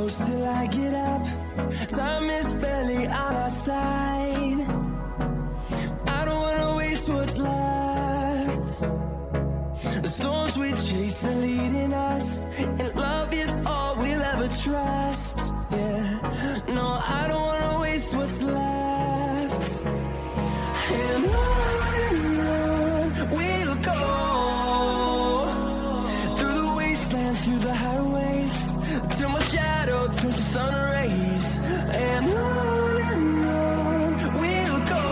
close till I get up. Time is barely on our side. I don't wanna waste what's left. The storms we chase are leading us, and love is all we'll ever trust. Yeah, no, I don't wanna waste what's left. And on we'll go, through the wastelands, through the highways, till my shadow turns to sun rays. And on we'll go,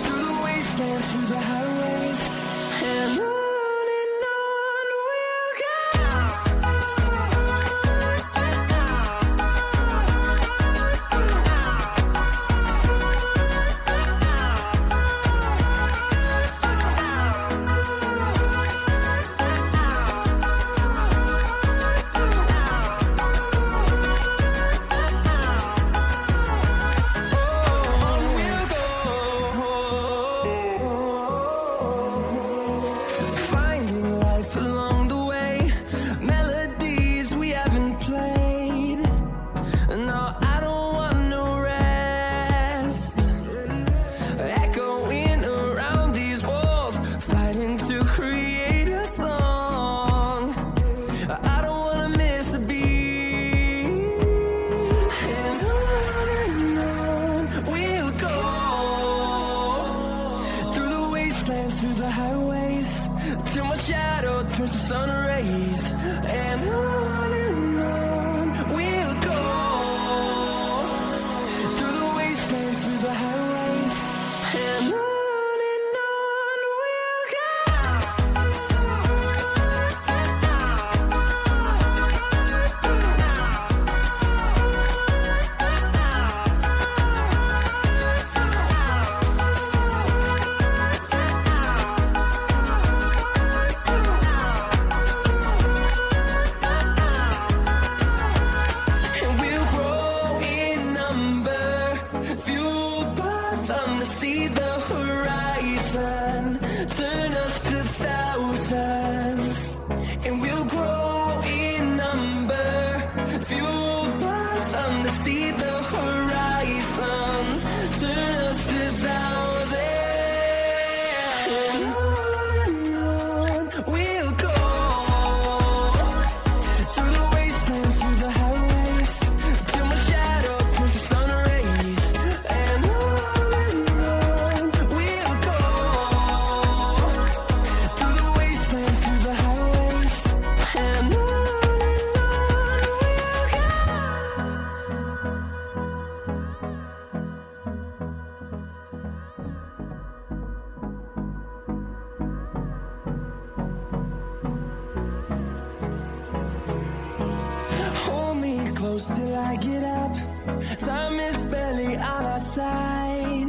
through the wastelands, through the highways, and on we'll go. Finding life along the way, melodies we haven't played. No, I don't want no rest. Echoing around these walls, fighting to create a song. I don't wanna miss a beat. And on we'll go, through the wastelands, through the highways, till my shadow turns to sun rays. And on we'll go, through the wastelands, through the highways, and on we'll go. And we'll grow in number, fueled by them to see the horizon, turn us to thousands. And we'll grow in number, fueled by them to see the horizon, turn us to thousands. And on we'll go, through the wastelands, through the highways, till my shadow turns to sun rays. And on we'll go, through the wastelands, through the highways, and on we'll go. Hold me close till I get up. Time is barely on our side.